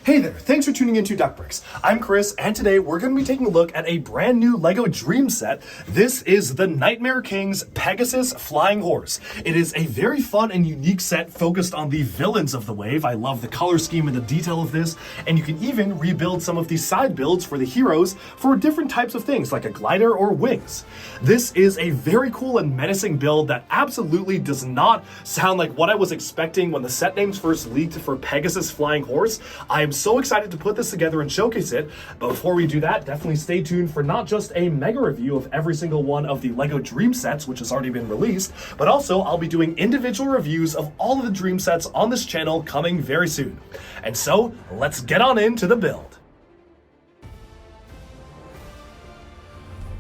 Hey there, thanks for tuning into Duckbricks. I'm Chris, and today we're going to be taking a look at a brand new LEGO Dreamzzz set. This is the Nightmare King's Pegasus Flying Horse. It is a very fun and unique set focused on the villains of the wave. I love the color scheme and the detail of this, and you can even rebuild some of these side builds for the heroes for different types of things, like a glider or wings. This is a very cool and menacing build that absolutely does not sound like what I was expecting when the set names first leaked for Pegasus Flying Horse. I'm so excited to put this together and showcase it, but before we do that, definitely stay tuned for not just a mega review of every single one of the LEGO Dream sets, which has already been released, but also I'll be doing individual reviews of all of the Dream sets on this channel coming very soon. And so, let's get on into the build.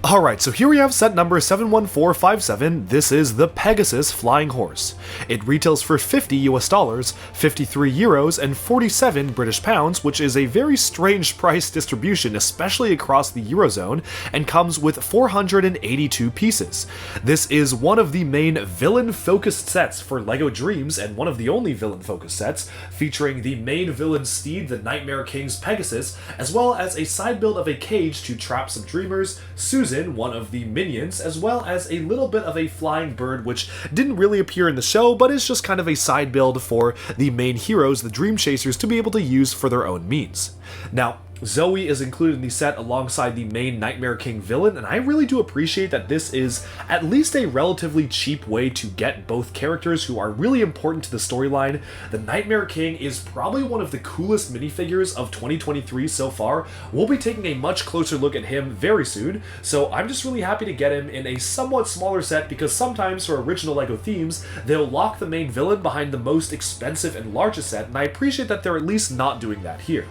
Alright, so here we have set number 71457. This is the Pegasus Flying Horse. It retails for $50 US, 53 euros, and 47 British pounds, which is a very strange price distribution, especially across the Eurozone, and comes with 482 pieces. This is one of the main villain-focused sets for LEGO Dreamzzz, and one of the only villain-focused sets, featuring the main villain steed, the Nightmare King's Pegasus, as well as a side build of a cage to trap some dreamers, Susan, one of the minions, as well as a little bit of a flying bird, which didn't really appear in the show, but is just kind of a side build for the main heroes, the Dream Chasers, to be able to use for their own means. Now, Zoe is included in the set alongside the main Nightmare King villain, and I really do appreciate that this is at least a relatively cheap way to get both characters who are really important to the storyline. The Nightmare King is probably one of the coolest minifigures of 2023 so far. We'll be taking a much closer look at him very soon, so I'm just really happy to get him in a somewhat smaller set, because sometimes for original LEGO themes, they'll lock the main villain behind the most expensive and largest set, and I appreciate that they're at least not doing that here.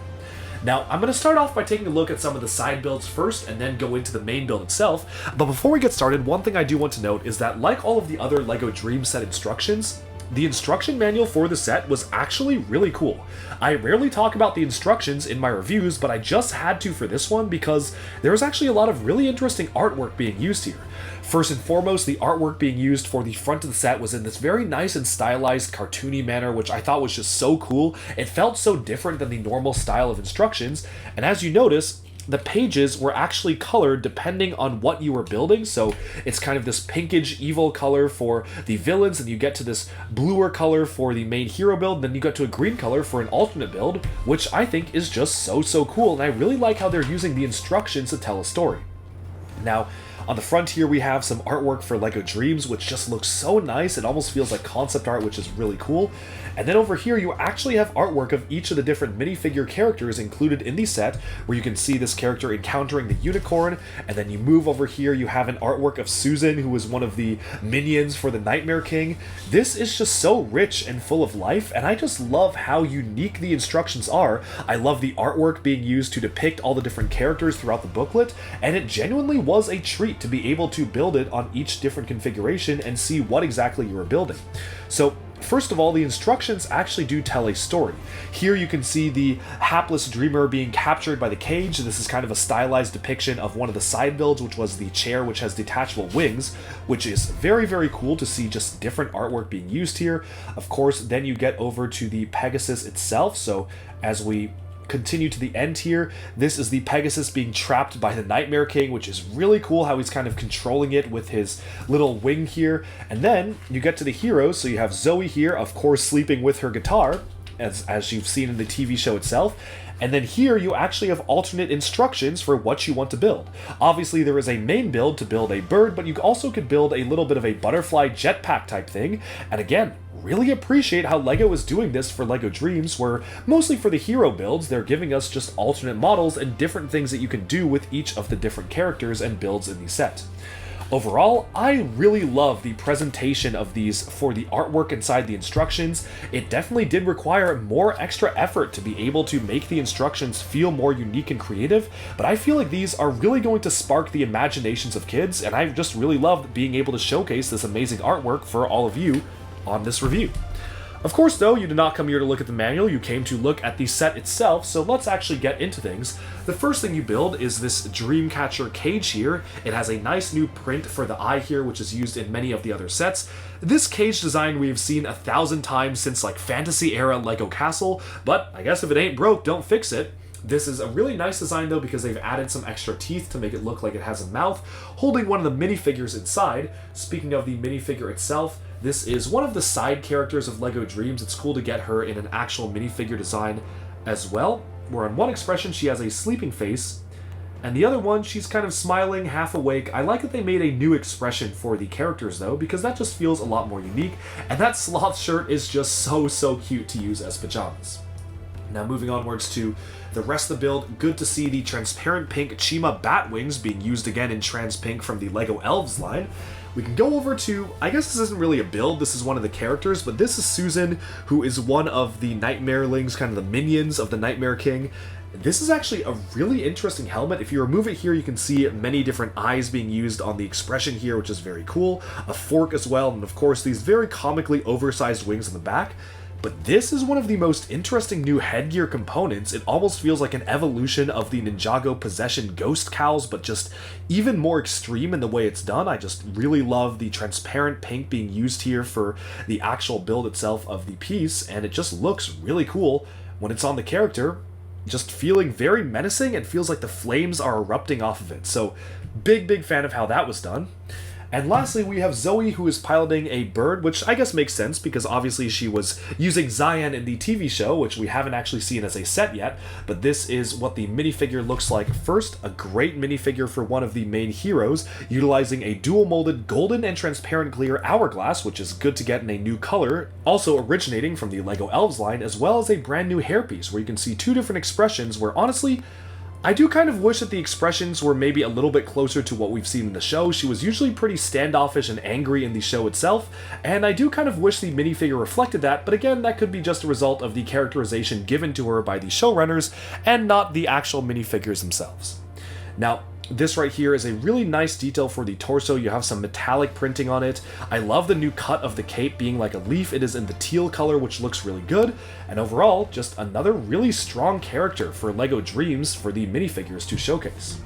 Now, I'm going to start off by taking a look at some of the side builds first and then go into the main build itself, but before we get started, one thing I do want to note is that like all of the other LEGO Dream set instructions, the instruction manual for the set was actually really cool. I rarely talk about the instructions in my reviews, but I just had to for this one because there was actually a lot of really interesting artwork being used here. First and foremost, the artwork being used for the front of the set was in this very nice and stylized cartoony manner, which I thought was just so cool. It felt so different than the normal style of instructions, and as you notice, the pages were actually colored depending on what you were building, so it's kind of this pinkish evil color for the villains, and you get to this bluer color for the main hero build, and then you get to a green color for an alternate build, which I think is just so cool, and I really like how they're using the instructions to tell a story. Now, on the front here we have some artwork for LEGO Dreamzzz, which just looks so nice. It almost feels like concept art, which is really cool. And then over here you actually have artwork of each of the different minifigure characters included in the set, where you can see this character encountering the unicorn, and then you move over here, you have an artwork of Susan, who is one of the minions for the Nightmare King. This is just so rich and full of life, and I just love how unique the instructions are. I love the artwork being used to depict all the different characters throughout the booklet, and it genuinely was a treat to be able to build it on each different configuration and see what exactly you are building. So first of all, the instructions actually do tell a story. Here you can see the hapless dreamer being captured by the cage. This is kind of a stylized depiction of one of the side builds, which was the chair which has detachable wings, which is very cool to see just different artwork being used here. Of course, then you get over to the Pegasus itself, so as we continue to the end here, this is the Pegasus being trapped by the Nightmare King, which is really cool how he's kind of controlling it with his little wing here. And then you get to the heroes, so you have Zoe here, of course sleeping with her guitar, as you've seen in the TV show itself. And then here you actually have alternate instructions for what you want to build. Obviously there is a main build to build a bird, but you also could build a little bit of a butterfly jetpack type thing. And again, really appreciate how LEGO is doing this for LEGO Dreamzzz, where mostly for the hero builds, they're giving us just alternate models and different things that you can do with each of the different characters and builds in the set. Overall, I really love the presentation of these for the artwork inside the instructions. It definitely did require more extra effort to be able to make the instructions feel more unique and creative, but I feel like these are really going to spark the imaginations of kids, and I just really love being able to showcase this amazing artwork for all of you on this review. Of course, though, you did not come here to look at the manual, you came to look at the set itself, so let's actually get into things. The first thing you build is this Dreamcatcher cage here. It has a nice new print for the eye here, which is used in many of the other sets. This cage design we've seen 1,000 times since like Fantasy era Lego Castle, but I guess if it ain't broke, don't fix it. This is a really nice design though because they've added some extra teeth to make it look like it has a mouth, holding one of the minifigures inside. Speaking of the minifigure itself, this is one of the side characters of LEGO Dreamzzz. It's cool to get her in an actual minifigure design as well, where on one expression she has a sleeping face, and the other one she's kind of smiling, half awake. I like that they made a new expression for the characters though, because that just feels a lot more unique, and that sloth shirt is just so cute to use as pajamas. Now moving onwards to the rest of the build, good to see the transparent pink Chima bat wings being used again in trans pink from the LEGO Elves line. We can go over to, I guess this isn't really a build, this is one of the characters, but this is Susan, who is one of the Nightmarelings, kind of the minions of the Nightmare King. This is actually a really interesting helmet. If you remove it here, you can see many different eyes being used on the expression here, which is very cool. A fork as well, and of course these very comically oversized wings on the back. But this is one of the most interesting new headgear components. It almost feels like an evolution of the Ninjago Possession Ghost Cowls, but just even more extreme in the way it's done. I just really love the transparent pink being used here for the actual build itself of the piece, and it just looks really cool when it's on the character, just feeling very menacing and feels like the flames are erupting off of it. So big fan of how that was done. And lastly, we have Zoe, who is piloting a bird, which I guess makes sense because obviously she was using Zion in the TV show, which we haven't actually seen as a set yet, but this is what the minifigure looks like. First, a great minifigure for one of the main heroes, utilizing a dual-molded golden and transparent clear hourglass, which is good to get in a new color, also originating from the LEGO Elves line, as well as a brand new hairpiece, where you can see two different expressions where, honestly, I do kind of wish that the expressions were maybe a little bit closer to what we've seen in the show. She was usually pretty standoffish and angry in the show itself, and I do kind of wish the minifigure reflected that, but again, that could be just a result of the characterization given to her by the showrunners and not the actual minifigures themselves. Now, this right here is a really nice detail for the torso. You have some metallic printing on it. I love the new cut of the cape being like a leaf. It is in the teal color, which looks really good. And overall, just another really strong character for LEGO Dreamzzz for the minifigures to showcase.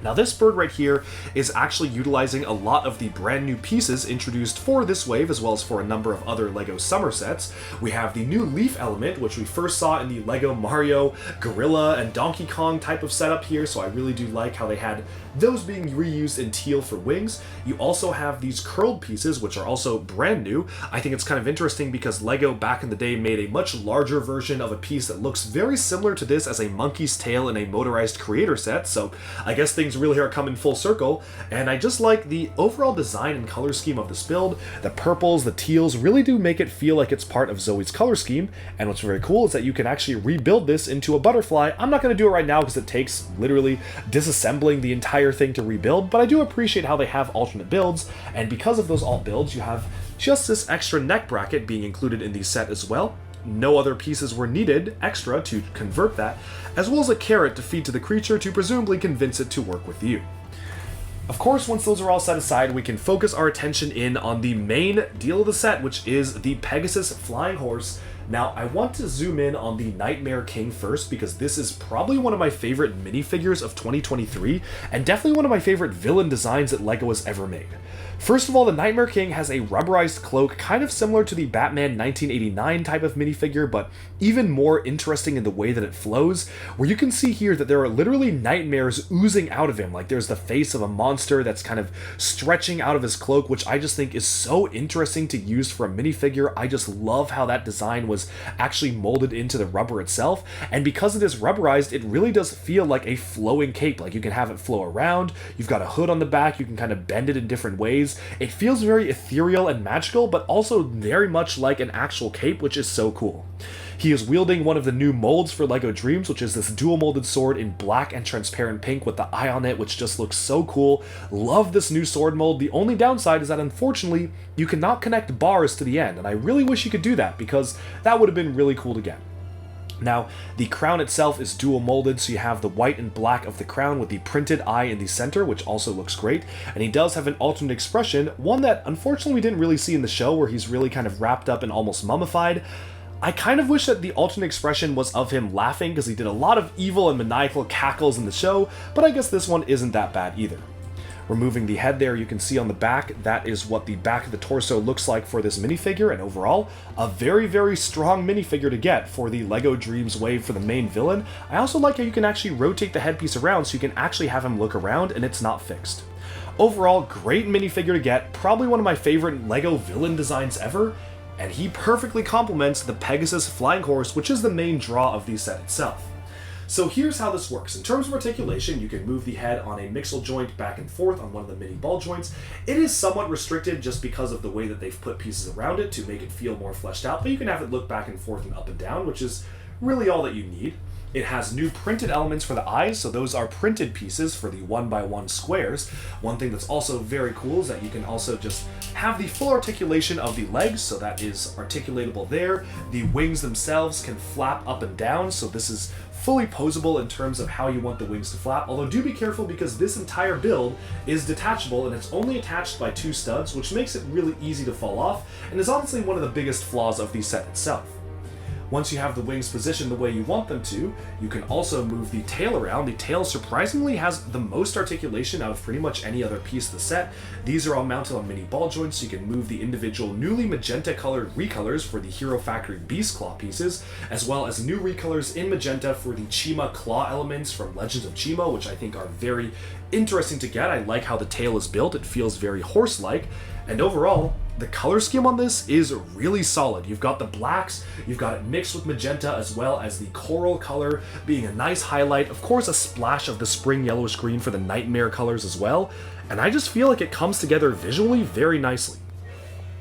Now this bird right here is actually utilizing a lot of the brand new pieces introduced for this wave, as well as for a number of other LEGO summer sets. We have the new leaf element, which we first saw in the LEGO Mario, Gorilla, and Donkey Kong type of setup here, so I really do like how they had those being reused in teal for wings. You also have these curled pieces, which are also brand new. I think it's kind of interesting because LEGO back in the day made a much larger version of a piece that looks very similar to this as a monkey's tail in a motorized creator set, so I guess things really are coming full circle, and I just like the overall design and color scheme of this build. The purples, the teals really do make it feel like it's part of Zoe's color scheme, and what's very cool is that you can actually rebuild this into a butterfly. I'm not going to do it right now because it takes literally disassembling the entire thing to rebuild, but I do appreciate how they have alternate builds, and because of those alt builds, you have just this extra neck bracket being included in the set as well. No other pieces were needed extra to convert that, as well as a carrot to feed to the creature to presumably convince it to work with you. Of course, once those are all set aside, we can focus our attention in on the main deal of the set, which is the Pegasus flying horse. Now, I want to zoom in on the Nightmare King first because this is probably one of my favorite minifigures of 2023, and definitely one of my favorite villain designs that LEGO has ever made. First of all, the Nightmare King has a rubberized cloak, kind of similar to the Batman 1989 type of minifigure, but even more interesting in the way that it flows, where you can see here that there are literally nightmares oozing out of him, like there's the face of a monster that's kind of stretching out of his cloak, which I just think is so interesting to use for a minifigure. I just love how that design was actually molded into the rubber itself, and because it is rubberized, it really does feel like a flowing cape. Like you can have it flow around, you've got a hood on the back, you can kind of bend it in different ways. It feels very ethereal and magical, but also very much like an actual cape, which is so cool. He is wielding one of the new molds for LEGO Dreamzzz, which is this dual molded sword in black and transparent pink with the eye on it, which just looks so cool. Love this new sword mold. The only downside is that unfortunately, you cannot connect bars to the end, and I really wish you could do that because that would have been really cool to get. Now, the crown itself is dual molded, so you have the white and black of the crown with the printed eye in the center, which also looks great. And he does have an alternate expression, one that unfortunately we didn't really see in the show, where he's really kind of wrapped up and almost mummified. I kind of wish that the alternate expression was of him laughing, because he did a lot of evil and maniacal cackles in the show, but I guess this one isn't that bad either. Removing the head there, you can see on the back, that is what the back of the torso looks like for this minifigure, and overall, a very, very strong minifigure to get for the LEGO Dreamzzz wave for the main villain. I also like how you can actually rotate the headpiece around so you can actually have him look around and it's not fixed. Overall, great minifigure to get, probably one of my favorite LEGO villain designs ever, and he perfectly complements the Pegasus flying horse, which is the main draw of the set itself. So here's how this works. In terms of articulation, you can move the head on a mixel joint back and forth on one of the mini ball joints. It is somewhat restricted just because of the way that they've put pieces around it to make it feel more fleshed out, but you can have it look back and forth and up and down, which is really all that you need. It has new printed elements for the eyes, so those are printed pieces for the 1x1 squares. One thing that's also very cool is that you can also just have the full articulation of the legs, so that is articulatable there. The wings themselves can flap up and down, so this is fully posable in terms of how you want the wings to flap, although do be careful because this entire build is detachable and it's only attached by 2 studs, which makes it really easy to fall off, and is honestly one of the biggest flaws of the set itself. Once you have the wings positioned the way you want them to, you can also move the tail around. The tail surprisingly has the most articulation out of pretty much any other piece of the set. These are all mounted on mini ball joints, so you can move the individual newly magenta colored recolors for the Hero Factory Beast Claw pieces, as well as new recolors in magenta for the Chima claw elements from Legends of Chima, which I think are very interesting to get. I like how the tail is built, it feels very horse-like, and overall, the color scheme on this is really solid. You've got the blacks, you've got it mixed with magenta, as well as the coral color being a nice highlight. Of course, a splash of the spring yellowish green for the nightmare colors as well. And I just feel like it comes together visually very nicely.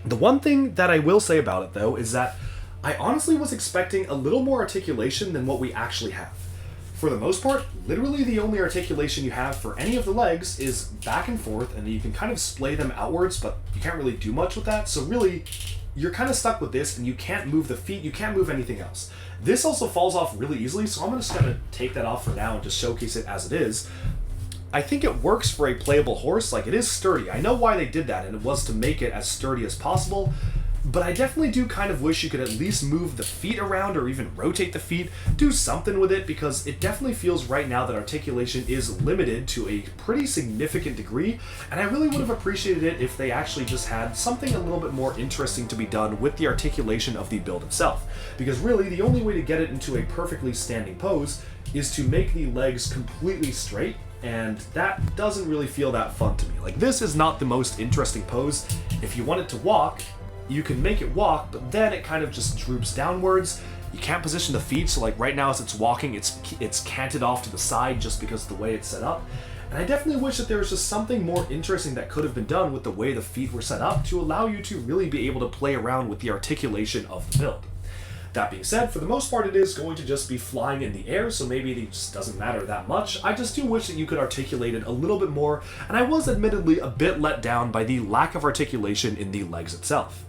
The one thing that I will say about it, though, is that I honestly was expecting a little more articulation than what we actually have. For the most part, literally the only articulation you have for any of the legs is back and forth, and you can kind of splay them outwards, but you can't really do much with that. So really, you're kind of stuck with this, and you can't move the feet, you can't move anything else. This also falls off really easily, so I'm just going to take that off for now and just showcase it as it is. I think it works for a playable horse. Like, it is sturdy. I know why they did that, and it was to make it as sturdy as possible. But I definitely do kind of wish you could at least move the feet around or even rotate the feet, do something with it, because it definitely feels right now that articulation is limited to a pretty significant degree, and I really would have appreciated it if they actually just had something a little bit more interesting to be done with the articulation of the build itself. Because really, the only way to get it into a perfectly standing pose is to make the legs completely straight, and that doesn't really feel that fun to me. Like, this is not the most interesting pose. If you want it to walk, you can make it walk, but then it kind of just droops downwards. You can't position the feet, so like right now as it's walking, it's canted off to the side just because of the way it's set up. And I definitely wish that there was just something more interesting that could have been done with the way the feet were set up to allow you to really be able to play around with the articulation of the build. That being said, for the most part, it is going to just be flying in the air, so maybe it just doesn't matter that much. I just do wish that you could articulate it a little bit more, and I was admittedly a bit let down by the lack of articulation in the legs itself.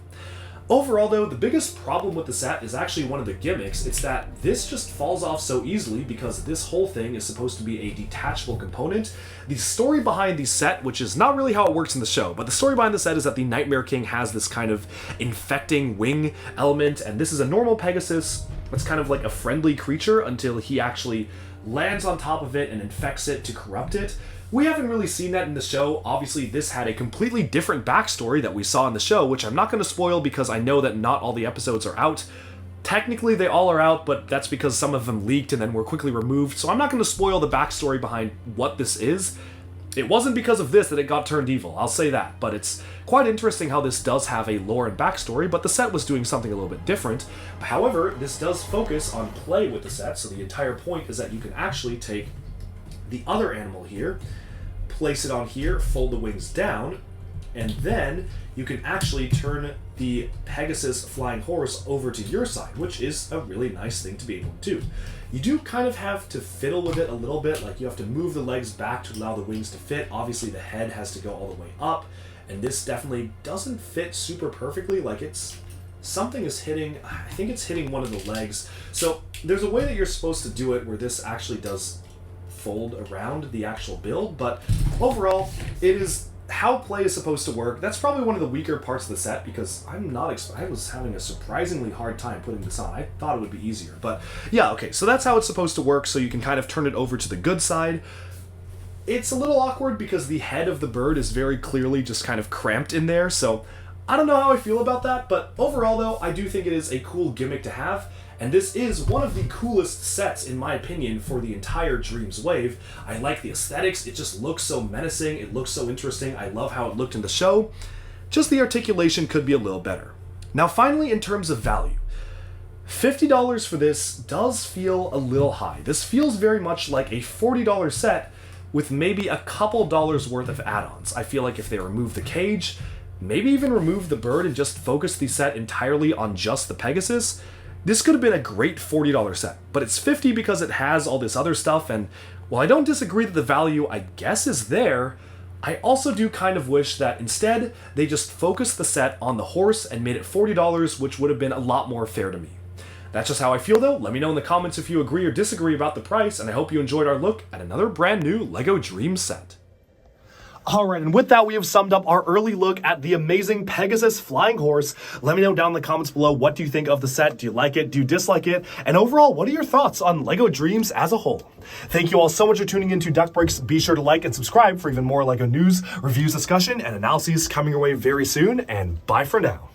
Overall, though, the biggest problem with the set is actually one of the gimmicks. It's that this just falls off so easily because this whole thing is supposed to be a detachable component. The story behind the set, which is not really how it works in the show, but the story behind the set is that the Nightmare King has this kind of infecting wing element, and this is a normal Pegasus. It's kind of like a friendly creature until he actually lands on top of it and infects it to corrupt it. We haven't really seen that in the show. Obviously, this had a completely different backstory that we saw in the show, which I'm not going to spoil because I know that not all the episodes are out. Technically, they all are out, but that's because some of them leaked and then were quickly removed, so I'm not going to spoil the backstory behind what this is. It wasn't because of this that it got turned evil, I'll say that, but it's quite interesting how this does have a lore and backstory, but the set was doing something a little bit different. However, this does focus on play with the set, so the entire point is that you can actually take the other animal here, place it on here, fold the wings down, and then you can actually turn the Pegasus flying horse over to your side, which is a really nice thing to be able to do. You do kind of have to fiddle with it a little bit, like you have to move the legs back to allow the wings to fit. Obviously the head has to go all the way up, and this definitely doesn't fit super perfectly. Like, it's something is hitting, I think it's hitting one of the legs. So there's a way that you're supposed to do it where this actually does fold around the actual build, but overall, it is how play is supposed to work. That's probably one of the weaker parts of the set because I was having a surprisingly hard time putting this on. I thought it would be easier, but yeah, okay, so that's how it's supposed to work, so you can kind of turn it over to the good side. It's a little awkward because the head of the bird is very clearly just kind of cramped in there, so I don't know how I feel about that, but overall though, I do think it is a cool gimmick to have, and this is one of the coolest sets, in my opinion, for the entire Dreamzzz wave. I like the aesthetics, it just looks so menacing, it looks so interesting, I love how it looked in the show. Just the articulation could be a little better. Now finally, in terms of value, $50 for this does feel a little high. This feels very much like a $40 set with maybe a couple dollars worth of add-ons. I feel like if they remove the cage, maybe even remove the bird and just focus the set entirely on just the Pegasus, this could have been a great $40 set, but it's $50 because it has all this other stuff, and while I don't disagree that the value, I guess, is there, I also do kind of wish that instead they just focused the set on the horse and made it $40, which would have been a lot more fair to me. That's just how I feel though. Let me know in the comments if you agree or disagree about the price, and I hope you enjoyed our look at another brand new LEGO Dreamzzz set. Alright, and with that, we have summed up our early look at the amazing Pegasus flying horse. Let me know down in the comments below, what do you think of the set? Do you like it? Do you dislike it? And overall, what are your thoughts on LEGO Dreamzzz as a whole? Thank you all so much for tuning into Duck Breaks. Be sure to like and subscribe for even more LEGO news, reviews, discussion, and analyses coming your way very soon, and bye for now.